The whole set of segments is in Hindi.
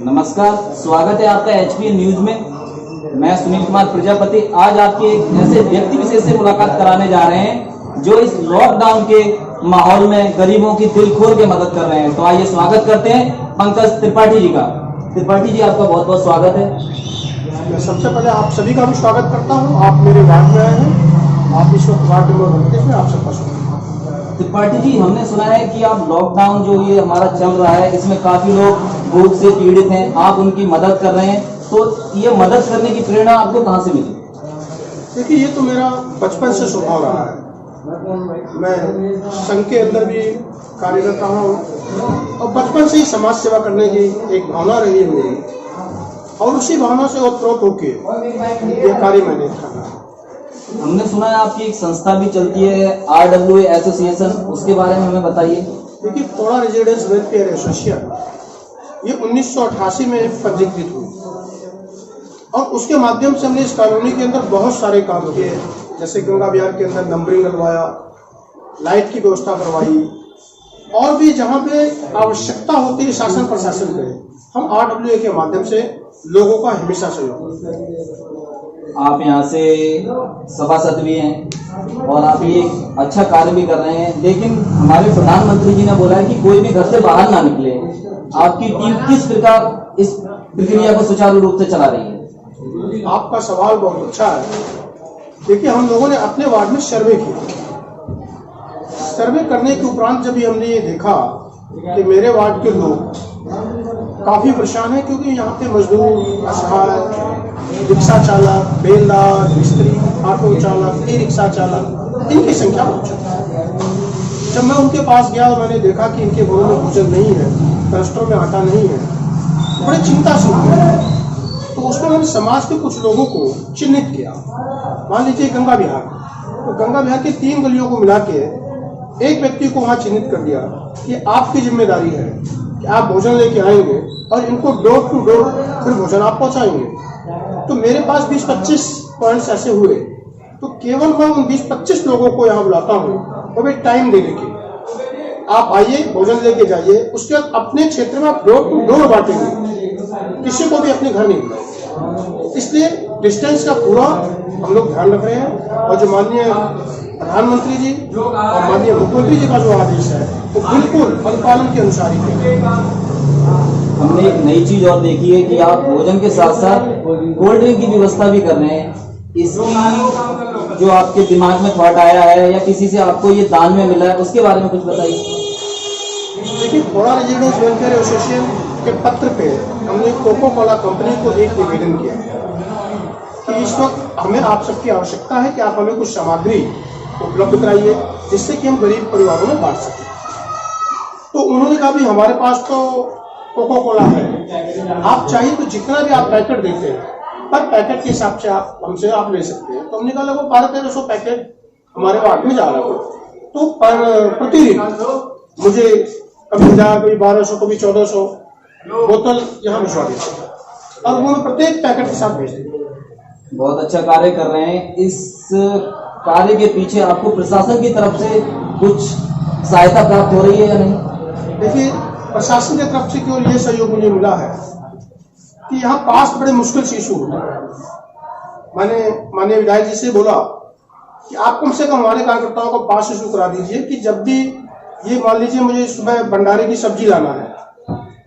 नमस्कार, स्वागत है आपका एचपी न्यूज में। मैं सुनील कुमार प्रजापति आज आपके एक ऐसे व्यक्ति विशेष से मुलाकात कराने जा रहे हैं जो इस लॉकडाउन के माहौल में गरीबों की दिल खोल के मदद कर रहे हैं। तो आइए स्वागत करते हैं पंकज त्रिपाठी जी का। त्रिपाठी जी, आपका बहुत बहुत स्वागत है। मैं सबसे पहले आप सभी का भी स्वागत करता हूं। आप मेरे वार्ड में आए हैं, आप इस वक्त वार्ड नंबर 29 में आप सबका स्वागत। त्रिपाठी जी, हमने सुना है कि आप लॉकडाउन जो ये हमारा चल रहा है इसमें काफी लोग भूख से पीड़ित हैं, आप उनकी मदद कर रहे हैं, तो ये मदद करने की प्रेरणा आपको कहाँ से मिली? देखिए, ये तो मेरा बचपन से स्वभाव रहा है। मैं संघ के अंदर भी कार्यरत रहा हूँ और बचपन से ही समाज सेवा करने की एक भावना रही है मेरी, और उसी भावना से ओतप्रोत होके ये कार्य मैंने किया। हमने सुना है आपकी एक संस्था भी चलती है RWA एसोसिएशन, उसके बारे में हमें बताइए। देखिए, कोड़ा रेजिडेंस वेलफेयर एसोसिएशन ये 1988 में पंजीकृत हुई और उसके माध्यम से हमने इस कॉलोनी के अंदर बहुत सारे काम किए, जैसे गंगा विहार के अंदर नंबरिंग लगवाया, लाइट की व्यवस्था करवाई, और भी जहाँ पे आवश्यकता होती है शासन प्रशासन के, हम RWA के माध्यम से लोगों का हमेशा सहयोग। आप यहाँ से सभासद भी हैं और आप ये एक अच्छा कार्य भी कर रहे हैं, लेकिन हमारे प्रधानमंत्री जी ने बोला है कि कोई भी घर से बाहर ना निकले। आपकी टीम किस प्रकार इस प्रक्रिया को सुचारू रूप से चला रही है? आपका सवाल बहुत अच्छा है। देखिए, हम लोगों ने अपने वार्ड में सर्वे किया। सर्वे करने के उपरांत जब हमने ये देखा कि मेरे वार्ड के लोग काफी परेशान हैं, क्योंकि यहाँ पे मजदूर, असहाय, रिक्शा चालक, बेलदार, मिस्त्री, ऑटो चालक, ई रिक्शा चालक, इनकी संख्या बहुत है। जब मैं उनके पास गया और मैंने देखा कि इनके घरों में भोजन नहीं है, रजिस्टरों में आटा नहीं है, बड़ी चिंता से हुई। तो उसमें मैंने समाज के कुछ लोगों को चिन्हित किया। मान लीजिए गंगा विहार, तो गंगा विहार की 3 गलियों को मिला के एक व्यक्ति को वहां चिन्हित कर दिया कि आपकी जिम्मेदारी है कि आप भोजन लेके आएंगे और इनको डोर टू डोर फिर भोजन आप पहुंचाएंगे। तो मेरे पास 20-25 पॉइंट्स ऐसे हुए, तो केवल मैं उन 20-25 लोगों को यहाँ बुलाता हूँ और वे टाइम दे देके आप आइए, भोजन लेके जाइए, उसके बाद अपने क्षेत्र में आप डोर टू डोर बांटेंगे, किसी को भी अपने घर नहीं बुलाएंगे। इसलिए डिस्टेंस का पूरा हम लोग ध्यान रख रहे हैं, और जो माननीय प्रधानमंत्री जी और माननीय मुख्यमंत्री जी का जो आदेश है वो बिल्कुल अनुपालन के अनुसार ही है। हमने एक नई चीज और देखी है कि आप भोजन के साथ साथ कोल्ड ड्रिंक की व्यवस्था भी कर रहे हैं। इसकी जो आपके दिमाग में थॉट आया है या किसी से आपको ये दान में मिला है, उसके बारे में कुछ बताइए। देखिए, कोड़ा रेजिडेंस वेलफेयर एसोसिएशन के पत्र पे हमने कोको कोला कंपनी को एक निवेदन किया कि इस वक्त हमें आप सबकी आवश्यकता है कि आप हमें कुछ सामग्री उपलब्ध कराइए जिससे कि हम गरीब परिवारों में बांट सकें। तो उन्होंने कहा भी हमारे पास तो कोको कोला है, आप चाहिए तो जितना भी आप पैकेट देते हैं पर पैकेट के हिसाब से आप हमसे आप ले सकते हैं। तो हमने कहा लगभग 1200-1300 पैकेट हमारे वार्ड में जा रहा था, तो प्रतिदिन मुझे कभी 1200 कभी 1400 बोतल यहाँ भिजवा देते और वो प्रत्येक पैकेट के साथ भेज देते। बहुत अच्छा कार्य कर रहे हैं। इस कार्य के पीछे आपको प्रशासन की तरफ से कुछ सहायता प्राप्त हो रही है या नहीं? देखिए, प्रशासन की तरफ से केवल ये सहयोग मुझे मिला है कि यहाँ पास बड़े मुश्किल से इशू होता है। मैंने माननीय विधायक जी से बोला कि आप कम से कम हमारे कार्यकर्ताओं को पास इशू करा दीजिए कि जब भी ये मान लीजिए मुझे सुबह भंडारे की सब्जी लाना है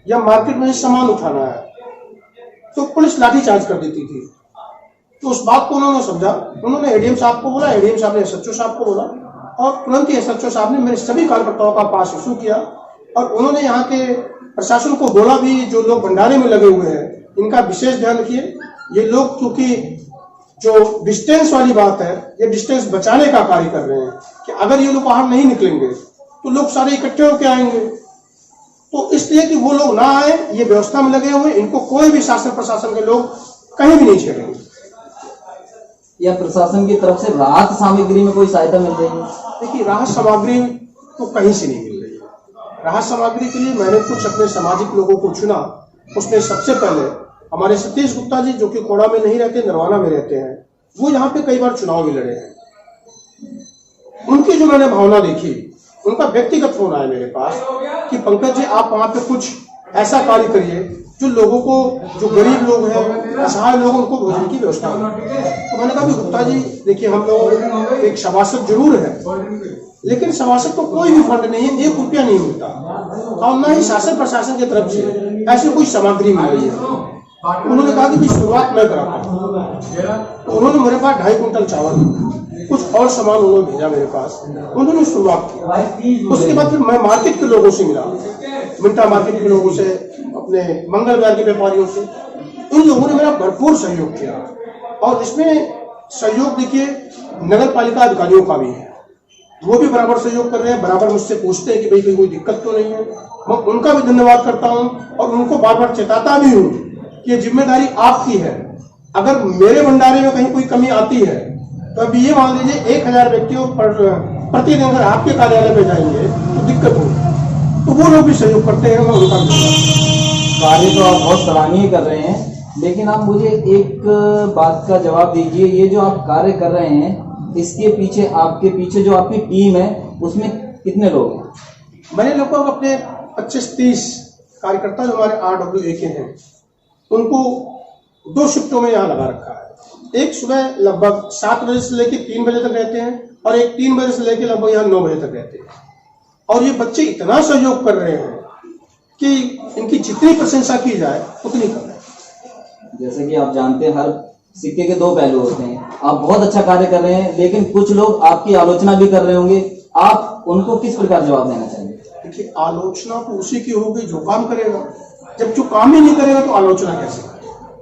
या मार्केट में सामान उठाना है, तो पुलिस लाठीचार्ज कर देती थी। तो उस बात को उन्होंने समझा, उन्होंने एडीएम साहब को बोला, एडीएम साहब ने एसएचओ साहब को बोला, और तुरंत ही एसएचओ साहब ने मेरे सभी कार्यकर्ताओं का पास इशू किया। और उन्होंने यहाँ के प्रशासन को बोला भी, जो लोग भंडारे में लगे हुए हैं इनका विशेष ध्यान रखिए। ये लोग क्योंकि जो डिस्टेंस वाली बात है, ये डिस्टेंस बचाने का कार्य कर रहे हैं कि अगर ये लोग बाहर नहीं निकलेंगे तो लोग सारे इकट्ठे होकर आएंगे। तो इसलिए कि वो लोग ना आए, ये व्यवस्था में लगे हुए, इनको कोई भी शासन प्रशासन के लोग कहीं भी नहीं छेड़ेंगे। या प्रशासन की तरफ से राहत सामग्री में कोई सहायता मिल रही है? देखिए, राहत सामग्री तो कहीं से नहीं मिल रही है। राहत सामग्री के लिए मैंने कुछ अपने सामाजिक लोगों को चुना। उसमें सबसे पहले हमारे सतीश गुप्ता जी, जो कि कोड़ा में नहीं रहते, नरवाना में रहते हैं, वो यहाँ पे कई बार चुनाव भी लड़े हैं। उनकी जो मैंने भावना देखी, उनका व्यक्तिगत फोन आया मेरे पास कि पंकज जी, आप वहां पे कुछ ऐसा कार्य करिए जो लोगों को, जो गरीब लोग हैं, असहाय लोग, उनको भोजन की व्यवस्था हो। तो मैंने कहा कि गुप्ता जी देखिए, हम लोग एक सभासद जरूर है, लेकिन सभासद को कोई भी फंड नहीं है, 1 रुपया नहीं मिलता, और न ही शासन प्रशासन की तरफ से ऐसी कोई सामग्री मिल रही है। उन्होंने कहा कि शुरुआत मैं कराता हूँ। तो उन्होंने मेरे पास 2.5 कुंटल चावल, कुछ और सामान उन्होंने भेजा मेरे पास, उन्होंने शुरुआत की। उसके बाद फिर मैं मार्केट के लोगों से मिला, मिंटा मार्केट के लोगों से, अपने मंगल विहार के व्यापारियों से। इन लोगों ने मेरा भरपूर सहयोग किया, और इसमें सहयोग देखिए नगर पालिका अधिकारियों का भी है, वो भी बराबर सहयोग कर रहे हैं, बराबर मुझसे पूछते हैं कि भाई कोई दिक्कत तो नहीं है। मैं उनका भी धन्यवाद करता हूँ, और उनको बार बार चेताता भी हूँ कि ये जिम्मेदारी आपकी है। अगर मेरे भंडारे में कहीं कोई कमी आती है तो अभी ये मान लीजिए 1000 व्यक्तियों पर प्रतिदिन अगर आपके कार्यालय में जाएंगे तो दिक्कत होगी। तो वो लोग भी सहयोग करते हैं, मैं उनका कार्य तो आप बहुत सराहनीय कर रहे हैं, लेकिन आप मुझे एक बात का जवाब दीजिए, ये जो आप कार्य कर रहे हैं, इसके पीछे, आपके पीछे जो आपकी टीम है, उसमें कितने लोग हैं? मैंने लगभग अपने 25-30 कार्यकर्ता जो हमारे RWA के हैं, उनको 2 शिफ्टों में यहाँ लगा रखा है। एक सुबह लगभग 7 बजे से लेकर 3 बजे तक रहते हैं, और एक 3 बजे से लेकर लगभग यहाँ 9 बजे तक रहते हैं। और ये बच्चे इतना सहयोग कर रहे हैं कि इनकी जितनी प्रशंसा की जाए उतनी कम है। जैसे कि आप जानते हैं, हर सिक्के के 2 पहलू होते हैं। आप बहुत अच्छा कार्य कर रहे हैं, लेकिन कुछ लोग आपकी आलोचना भी कर रहे होंगे, आप उनको किस प्रकार जवाब देना चाहेंगे? देखिए, आलोचना तो उसी की होगी जो काम करेगा। जब जो काम ही नहीं करेगा तो आलोचना कैसे करेगा?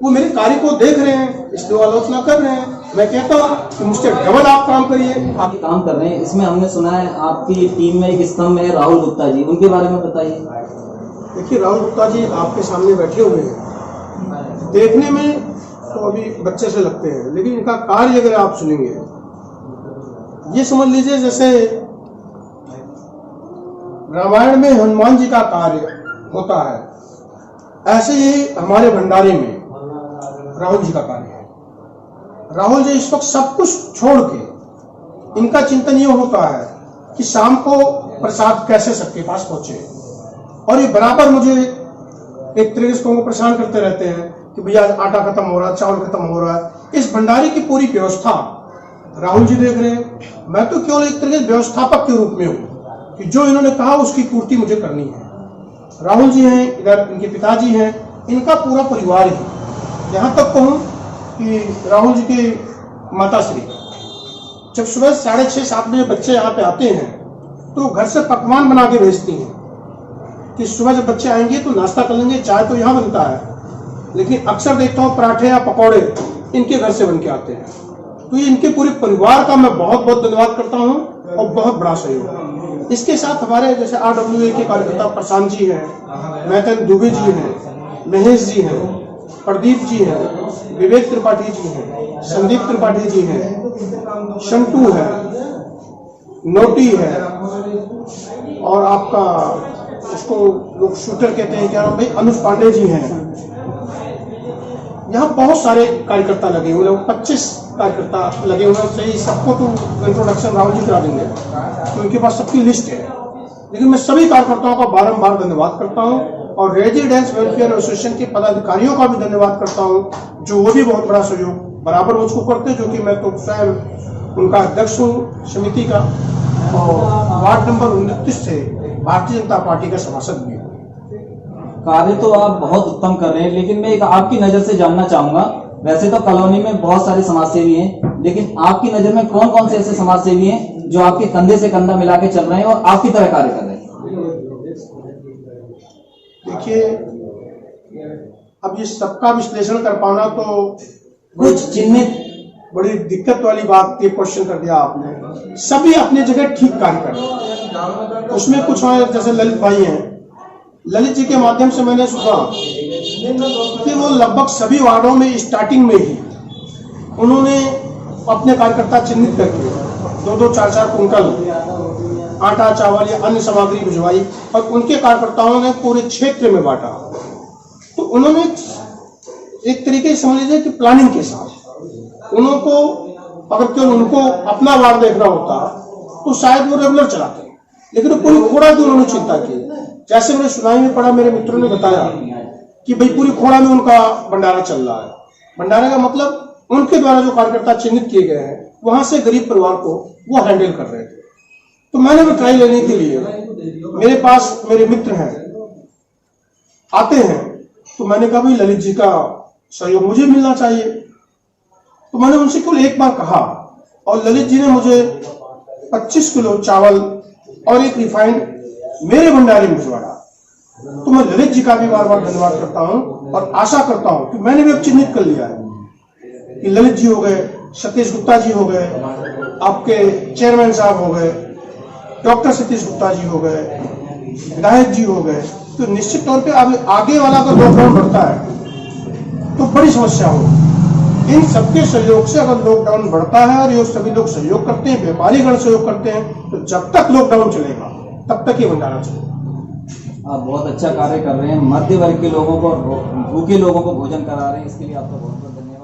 वो मेरे कार्य को देख रहे हैं, इसलिए आलोचना कर रहे हैं। मैं कहता हूँ कि मुझसे डबल आप काम करिए। आप काम कर रहे हैं, इसमें हमने सुना है आपकी टीम में एक स्तंभ है राहुल गुप्ता जी, उनके बारे में बताइए। देखिए, राहुल गुप्ता जी आपके सामने बैठे हुए हैं, देखने में तो अभी बच्चे से लगते हैं, लेकिन इनका कार्य अगर आप सुनेंगे, ये समझ लीजिए जैसे रामायण में हनुमान जी का कार्य होता है, ऐसे ही हमारे भंडारे में राहुल जी का कार्य है। राहुल जी इस वक्त सब कुछ छोड़ के, इनका चिंतन ये होता है कि शाम को प्रसाद कैसे सबके पास पहुंचे, और ये बराबर मुझे एक तरीके से परेशान करते रहते हैं कि भैया आटा खत्म हो रहा है, चावल खत्म हो रहा है। इस भंडारे की पूरी व्यवस्था राहुल जी देख रहे हैं। मैं तो केवल एक तरीके से व्यवस्थापक के रूप में हूँ कि जो इन्होंने कहा उसकी पूर्ति मुझे करनी है। राहुल जी हैं, इधर इनके पिताजी हैं, इनका पूरा परिवार है। यहाँ तक कहूँ कि राहुल जी के माताश्री जब सुबह 6:30-7 बजे बच्चे यहाँ पे आते हैं तो घर से पकवान बना के भेजती हैं कि सुबह जब बच्चे आएंगे तो नाश्ता कर लेंगे। चाय तो यहाँ बनता है, लेकिन अक्सर देखता हूँ पराठे या पकौड़े इनके घर से बन के आते हैं। तो ये इनके पूरे परिवार का मैं बहुत बहुत धन्यवाद करता हूँ, और बहुत बड़ा सहयोग। इसके साथ हमारे जैसे RWA के कार्यकर्ता प्रशांत जी हैं, मैथन दुबे जी हैं, महेश जी हैं, प्रदीप जी हैं, विवेक त्रिपाठी जी हैं, संदीप त्रिपाठी जी हैं, शंटू है, नोटी है, और आपका उसको लोग शूटर कहते हैं, क्या नाम भाई, अनुज पांडे जी हैं। यहाँ बहुत सारे कार्यकर्ता लगे हुए हैं, 25 कार्यकर्ता लगे हुए हैं। सही सबको तो इंट्रोडक्शन राहुल जी करा देंगे, तो उनके पास सबकी लिस्ट है। लेकिन मैं सभी कार्यकर्ताओं का बारंबार धन्यवाद करता हूँ, और रेजिडेंस वेलफेयर एसोसिएशन के पदाधिकारियों का भी धन्यवाद करता हूँ, जो वो भी बहुत बड़ा सहयोग बराबर मुझको करते हैं, जो कि मैं तो स्वयं उनका अध्यक्ष हूँ समिति का, और वार्ड नंबर 29 से भारतीय जनता पार्टी का सभासद भी हूँ। कार्य तो आप बहुत उत्तम कर रहे हैं, लेकिन मैं एक आपकी नजर से जानना चाहूंगा, वैसे तो कॉलोनी में बहुत सारे समाजसेवी हैं, लेकिन आपकी नजर में कौन कौन से ऐसे समाजसेवी हैं जो आपके कंधे से कंधा मिला के चल रहे हैं और आपकी तरह कार्य कर रहे हैं? देखिए, अब ये सबका विश्लेषण कर पाना तो कुछ चिन्हित, बड़ी दिक्कत वाली बात ये क्वेश्चन कर दिया आपने। सभी अपनी जगह ठीक कार्य कर रहे हैं, उसमें कुछ जैसे ललित भाई हैं, ललित जी के माध्यम से मैंने सुना कि वो लगभग सभी वार्डों में स्टार्टिंग में ही उन्होंने अपने कार्यकर्ता चिन्हित करके 2-2, 4-4 कुंटल आटा, चावल या अन्य सामग्री भिजवाई, और उनके कार्यकर्ताओं ने पूरे क्षेत्र में बांटा। तो उन्होंने एक तरीके से समझ लीजिए कि प्लानिंग के साथ उनको, अगर केवल उनको अपना वार्ड देखना होता तो शायद वो रेगुलर चलाते, लेकिन पूरी थोड़ा भी उन्होंने चिंता की। जैसे मैंने सुनाई में पढ़ा, मेरे मित्रों ने बताया कि भाई पूरी खोड़ा में उनका भंडारा चल रहा है। भंडारे का मतलब उनके द्वारा जो कार्यकर्ता चिन्हित किए गए हैं वहां से गरीब परिवार को वो हैंडल कर रहे थे। तो मैंने भी ट्राई लेने के लिए, मेरे पास मेरे मित्र हैं आते हैं, तो मैंने कहा भाई ललित जी का सहयोग मुझे मिलना चाहिए। तो मैंने उनसे कुल एक बार कहा और ललित जी ने मुझे 25 किलो चावल और एक रिफाइंड मेरे भंडारे में भिजवाया। तो मैं ललित जी का भी बार बार धन्यवाद करता हूं और आशा करता हूं कि मैंने भी अब चिन्हित कर लिया है कि ललित जी हो गए, सतीश गुप्ता जी हो गए, आपके चेयरमैन साहब हो गए, डॉक्टर सतीश गुप्ता जी हो गए, विधायक जी हो गए, तो निश्चित तौर पे आगे वाला अगर लॉकडाउन बढ़ता है तो बड़ी समस्या होगी। इन सबके सहयोग से अगर लॉकडाउन बढ़ता है और ये सभी लोग सहयोग करते हैं, व्यापारी गण सहयोग करते हैं, तो जब तक लॉकडाउन चलेगा तब तक ये भंडारा चलेगा। आप बहुत अच्छा कार्य कर रहे हैं, मध्य वर्ग के लोगों को, भूखे लोगों को भोजन करा रहे हैं, इसके लिए आपका बहुत बहुत धन्यवाद।